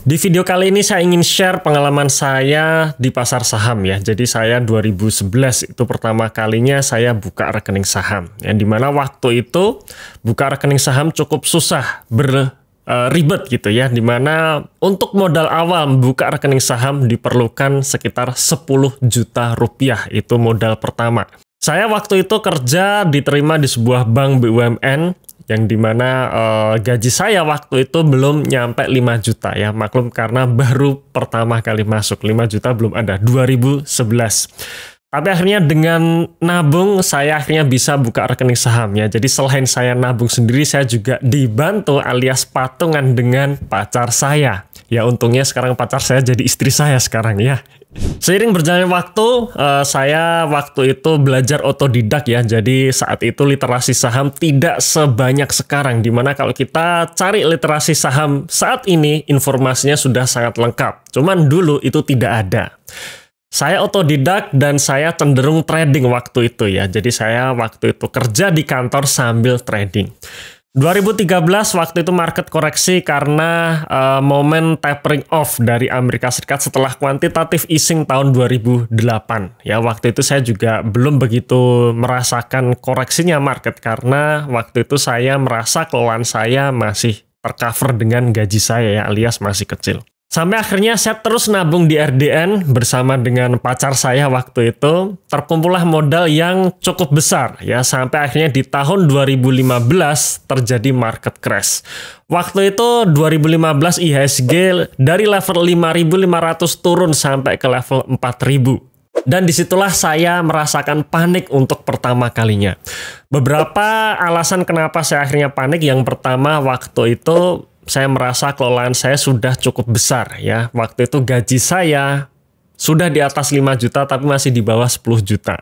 Di video kali ini saya ingin share pengalaman saya di pasar saham ya. Jadi saya 2011 itu pertama kalinya saya buka rekening saham. Yang dimana waktu itu buka rekening saham cukup susah, ribet gitu ya. Dimana untuk modal awal membuka rekening saham diperlukan sekitar 10 juta rupiah. Itu modal pertama. Saya waktu itu kerja diterima di sebuah bank BUMN. Yang dimana gaji saya waktu itu belum nyampe 5 juta ya. Maklum karena baru pertama kali masuk, 5 juta belum ada, 2011. Tapi akhirnya dengan nabung saya akhirnya bisa buka rekening saham ya. Jadi selain saya nabung sendiri, saya juga dibantu alias patungan dengan pacar saya. Ya untungnya sekarang pacar saya jadi istri saya sekarang ya. Seiring berjalannya waktu, saya waktu itu belajar otodidak ya. Jadi saat itu literasi saham tidak sebanyak sekarang. Dimana kalau kita cari literasi saham saat ini, informasinya sudah sangat lengkap. Cuman dulu itu tidak ada. Saya otodidak dan saya cenderung trading waktu itu ya. Jadi saya waktu itu kerja di kantor sambil trading. 2013 waktu itu market koreksi karena momen tapering off dari Amerika Serikat setelah quantitative easing tahun 2008. Ya waktu itu saya juga belum begitu merasakan koreksinya market karena waktu itu saya merasa kelolaan saya masih tercover dengan gaji saya ya, alias masih kecil. Sampai akhirnya saya terus nabung di RDN bersama dengan pacar saya waktu itu. Terkumpullah modal yang cukup besar ya. Sampai akhirnya di tahun 2015 terjadi market crash. Waktu itu 2015 IHSG dari level 5.500 turun sampai ke level 4.000. Dan disitulah saya merasakan panik untuk pertama kalinya. Beberapa alasan kenapa saya akhirnya panik. Yang pertama waktu itu saya merasa kelolaan saya sudah cukup besar ya. Waktu itu gaji saya sudah di atas 5 juta tapi masih di bawah 10 juta.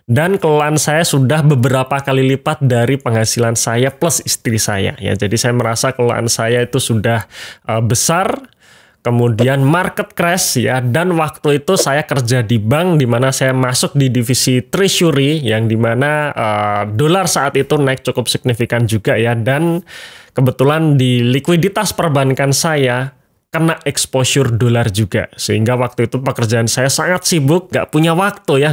Dan kelolaan saya sudah beberapa kali lipat dari penghasilan saya plus istri saya ya. Jadi saya merasa kelolaan saya itu sudah besar. Kemudian market crash ya, dan waktu itu saya kerja di bank di mana saya masuk di divisi treasury yang dimana dolar saat itu naik cukup signifikan juga ya, dan kebetulan di likuiditas perbankan saya kena exposure dolar juga, sehingga waktu itu pekerjaan saya sangat sibuk, nggak punya waktu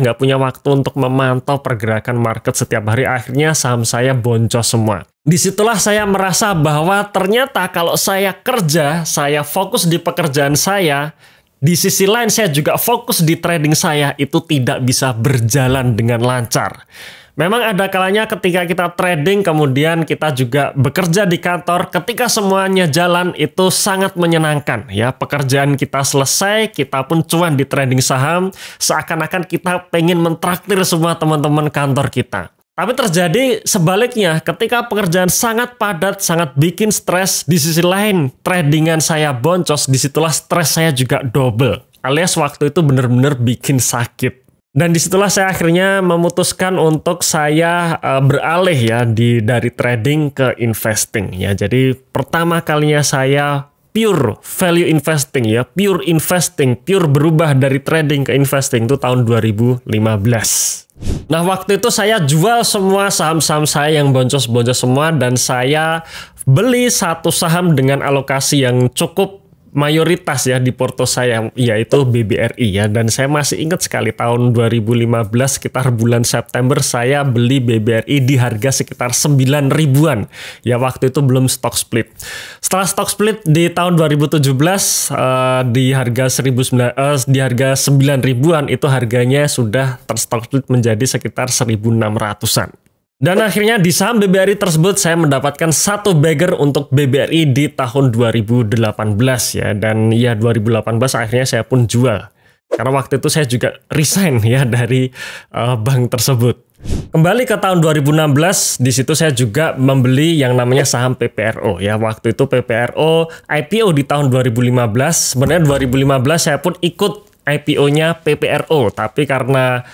untuk memantau pergerakan market setiap hari. Akhirnya saham saya boncos semua. Disitulah saya merasa bahwa ternyata kalau saya kerja, saya fokus di pekerjaan saya, di sisi lain saya juga fokus di trading saya, itu tidak bisa berjalan dengan lancar. Memang ada kalanya ketika kita trading, kemudian kita juga bekerja di kantor, ketika semuanya jalan itu sangat menyenangkan ya. Pekerjaan kita selesai, kita pun cuan di trading saham, seakan-akan kita pengen mentraktir semua teman-teman kantor kita. Tapi terjadi sebaliknya, ketika pekerjaan sangat padat, sangat bikin stres, di sisi lain tradingan saya boncos, disitulah stres saya juga double. Alias waktu itu benar-benar bikin sakit. Dan disitulah saya akhirnya memutuskan untuk saya beralih ya dari trading ke investing ya. Jadi pertama kalinya saya pure value investing ya, pure investing, pure berubah dari trading ke investing itu tahun 2015. Nah waktu itu saya jual semua saham-saham saya yang boncos-boncos semua dan saya beli satu saham dengan alokasi yang cukup mayoritas ya di porto saya, yaitu BBRI ya. Dan saya masih ingat sekali tahun 2015 sekitar bulan September saya beli BBRI di harga sekitar 9 ribuan ya, waktu itu belum stock split. Setelah stock split di tahun 2017 di harga 9 ribuan itu harganya sudah terstock split menjadi sekitar 1.600-an. Dan akhirnya di saham BBRI tersebut saya mendapatkan satu bagger untuk BBRI di tahun 2018 ya. Dan ya 2018 akhirnya saya pun jual. Karena waktu itu saya juga resign ya dari bank tersebut. Kembali ke tahun 2016, di situ saya juga membeli yang namanya saham PPRO ya. Waktu itu PPRO IPO di tahun 2015. Sebenarnya 2015 saya pun ikut IPO-nya PPRO, tapi karena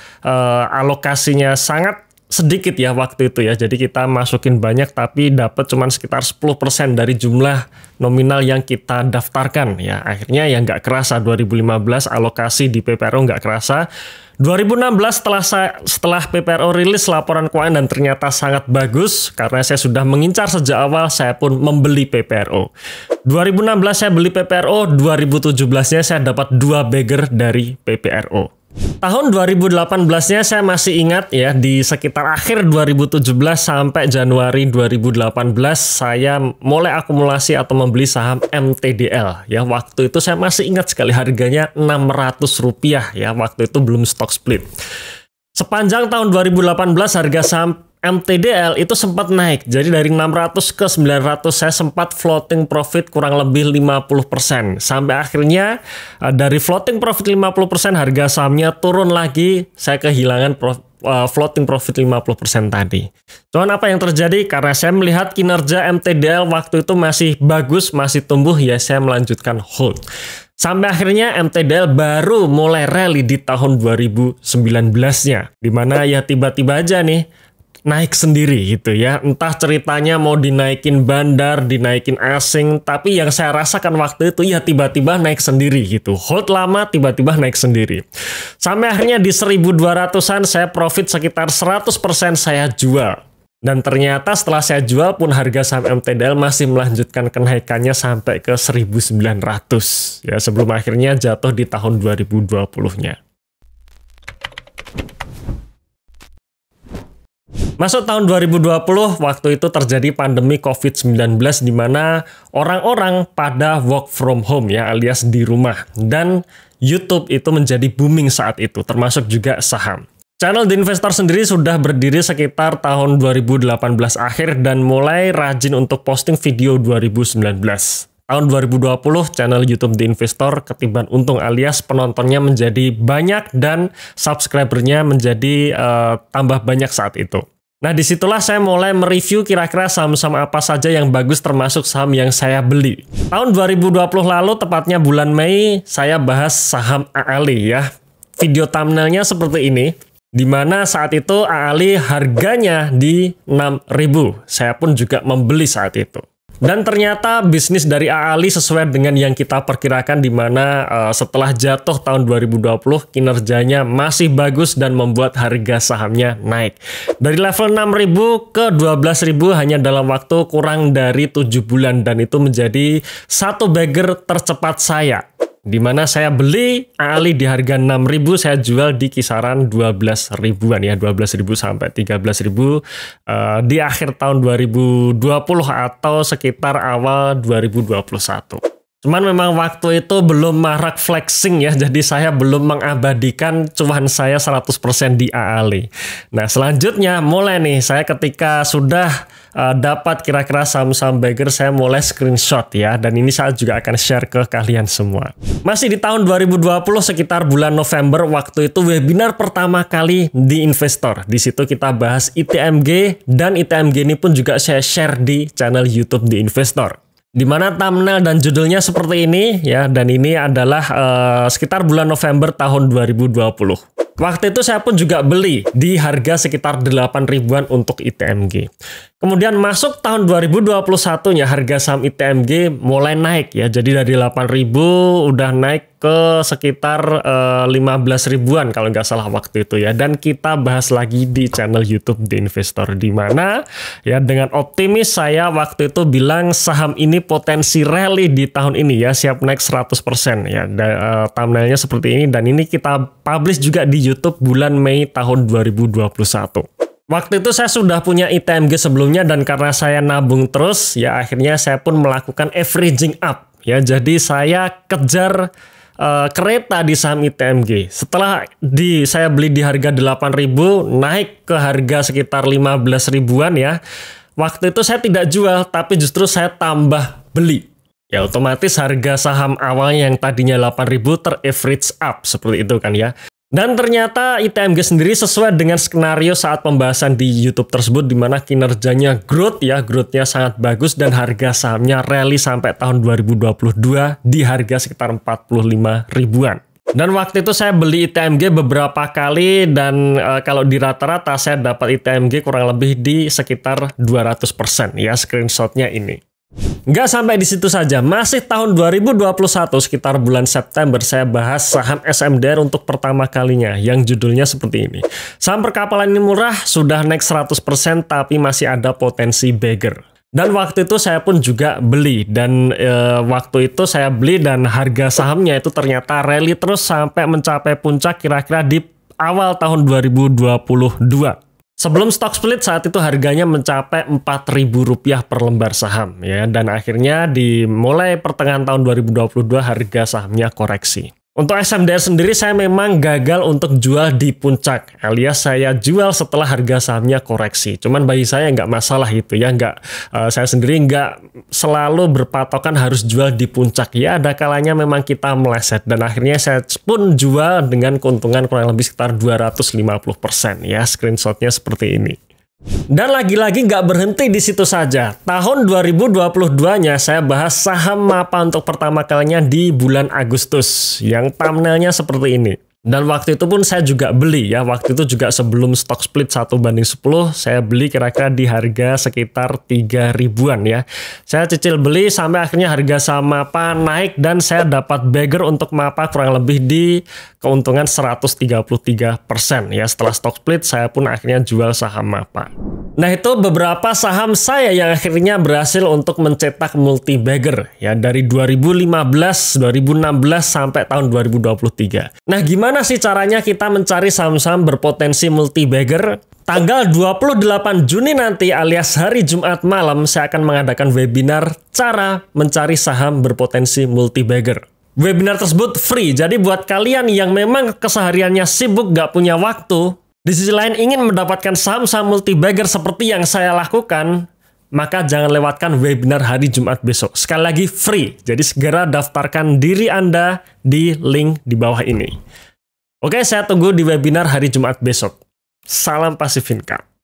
alokasinya sangat sedikit ya waktu itu ya. Jadi kita masukin banyak tapi dapat cuman sekitar 10% dari jumlah nominal yang kita daftarkan ya. Akhirnya ya nggak kerasa 2015 alokasi di PPRO nggak kerasa. 2016 setelah PPRO rilis laporan keuangan dan ternyata sangat bagus karena saya sudah mengincar sejak awal, saya pun membeli PPRO. 2016 saya beli PPRO, 2017-nya saya dapat 2 bagger dari PPRO. Tahun 2018-nya saya masih ingat ya, di sekitar akhir 2017 sampai Januari 2018 saya mulai akumulasi atau membeli saham MTDL ya. Waktu itu saya masih ingat sekali harganya Rp600 ya, waktu itu belum stock split. Sepanjang tahun 2018 harga saham MTDL itu sempat naik. Jadi dari 600 ke 900 saya sempat floating profit kurang lebih 50%. Sampai akhirnya dari floating profit 50% harga sahamnya turun lagi. Saya kehilangan floating profit 50% tadi. Cuman apa yang terjadi? Karena saya melihat kinerja MTDL waktu itu masih bagus, masih tumbuh ya, saya melanjutkan hold. Sampai akhirnya MTDL baru mulai rally di tahun 2019-nya. Dimana ya tiba-tiba aja nih naik sendiri gitu ya. Entah ceritanya mau dinaikin bandar, dinaikin asing, tapi yang saya rasakan waktu itu ya tiba-tiba naik sendiri gitu. Hold lama, tiba-tiba naik sendiri. Sampai akhirnya di 1200-an saya profit sekitar 100% saya jual. Dan ternyata setelah saya jual pun harga saham MTDL masih melanjutkan kenaikannya sampai ke 1900 ya, sebelum akhirnya jatuh di tahun 2020-nya. Masuk tahun 2020, waktu itu terjadi pandemi COVID-19 di mana orang-orang pada work from home ya, alias di rumah. Dan YouTube itu menjadi booming saat itu, termasuk juga saham. Channel The Investor sendiri sudah berdiri sekitar tahun 2018 akhir dan mulai rajin untuk posting video 2019. Tahun 2020, channel YouTube The Investor ketiban untung alias penontonnya menjadi banyak dan subscribernya menjadi tambah banyak saat itu. Nah, disitulah saya mulai mereview kira-kira saham-saham apa saja yang bagus termasuk saham yang saya beli. Tahun 2020 lalu, tepatnya bulan Mei, saya bahas saham AALI ya. Video thumbnailnya seperti ini, di mana saat itu AALI harganya di 6.000. Saya pun juga membeli saat itu. Dan ternyata bisnis dari AALI sesuai dengan yang kita perkirakan, di mana setelah jatuh tahun 2020 kinerjanya masih bagus dan membuat harga sahamnya naik. Dari level 6.000 ke 12.000 hanya dalam waktu kurang dari 7 bulan dan itu menjadi satu bagger tercepat saya. Di mana saya beli AALI di harga 6.000, saya jual di kisaran 12.000-an ya, 12.000 sampai 13.000 di akhir tahun 2020 atau sekitar awal 2021. Cuman memang waktu itu belum marak flexing ya, jadi saya belum mengabadikan cuan saya 100% di AALI. Nah, selanjutnya mulai nih, saya ketika sudah dapat kira-kira saham-saham bagger, saya mulai screenshot ya, dan ini saya juga akan share ke kalian semua. Masih di tahun 2020 sekitar bulan November, waktu itu webinar pertama kali di Investor. Di situ kita bahas ITMG dan ITMG ini pun juga saya share di channel YouTube di Investor. Di mana thumbnail dan judulnya seperti ini ya, dan ini adalah sekitar bulan November tahun 2020. Waktu itu saya pun juga beli di harga sekitar 8.000-an untuk ITMG. Kemudian masuk tahun 2021-nya harga saham ITMG mulai naik ya. Jadi dari 8.000 udah naik ke sekitar 15.000-an kalau nggak salah waktu itu ya. Dan kita bahas lagi di channel YouTube The Investor, di mana ya dengan optimis saya waktu itu bilang saham ini potensi rally di tahun ini ya, siap naik 100% ya. Thumbnailnya seperti ini dan ini kita publish juga di YouTube bulan Mei tahun 2021. Waktu itu saya sudah punya ITMG sebelumnya dan karena saya nabung terus ya, akhirnya saya pun melakukan averaging up ya. Jadi saya kejar kereta di saham ITMG. Setelah saya beli di harga 8.000 naik ke harga sekitar 15.000-an ya. Waktu itu saya tidak jual tapi justru saya tambah beli. Ya otomatis harga saham awalnya yang tadinya 8.000 ter-average up seperti itu kan ya. Dan ternyata ITMG sendiri sesuai dengan skenario saat pembahasan di YouTube tersebut, di mana kinerjanya growth-nya sangat bagus dan harga sahamnya rally sampai tahun 2022 di harga sekitar 45.000-an. Dan waktu itu saya beli ITMG beberapa kali dan kalau di rata-rata saya dapat ITMG kurang lebih di sekitar 200% ya, screenshotnya ini. Nggak sampai di situ saja, masih tahun 2021 sekitar bulan September saya bahas saham SMDR untuk pertama kalinya yang judulnya seperti ini. Saham perkapalan ini murah, sudah naik 100% tapi masih ada potensi beggar. Dan waktu itu saya pun juga beli dan waktu itu saya beli dan harga sahamnya itu ternyata rally terus sampai mencapai puncak kira-kira di awal tahun 2022. Sebelum stock split saat itu harganya mencapai Rp4.000 per lembar saham ya, dan akhirnya di mulai pertengahan tahun 2022 harga sahamnya koreksi. Untuk SMDR sendiri saya memang gagal untuk jual di puncak, alias saya jual setelah harga sahamnya koreksi. Cuman bagi saya nggak masalah itu ya, saya sendiri nggak selalu berpatokan harus jual di puncak ya. Ada kalanya memang kita meleset dan akhirnya saya pun jual dengan keuntungan kurang lebih sekitar 250% ya. Screenshotnya seperti ini. Dan lagi-lagi nggak berhenti di situ saja. Tahun 2022-nya saya bahas saham MAPA untuk pertama kalinya di bulan Agustus. Yang thumbnailnya seperti ini. Dan waktu itu pun saya juga beli ya. Waktu itu juga sebelum stock split 1/10, saya beli kira-kira di harga sekitar 3.000-an ya. Saya cicil beli sampai akhirnya harga saham MAPA naik dan saya dapat beggar untuk MAPA kurang lebih di keuntungan 133% ya. Setelah stock split saya pun akhirnya jual saham MAPA. Nah, itu beberapa saham saya yang akhirnya berhasil untuk mencetak multi bagger ya, dari 2015, 2016 sampai tahun 2023. Nah, gimana sih caranya kita mencari saham-saham berpotensi multi bagger? Tanggal 28 Juni nanti alias hari Jumat malam saya akan mengadakan webinar cara mencari saham berpotensi multi bagger. Webinar tersebut free, jadi buat kalian yang memang kesehariannya sibuk gak punya waktu, di sisi lain ingin mendapatkan saham-saham multi bagger seperti yang saya lakukan, maka jangan lewatkan webinar hari Jumat besok. Sekali lagi free, jadi segera daftarkan diri Anda di link di bawah ini. Oke, saya tunggu di webinar hari Jumat besok. Salam Passive Income.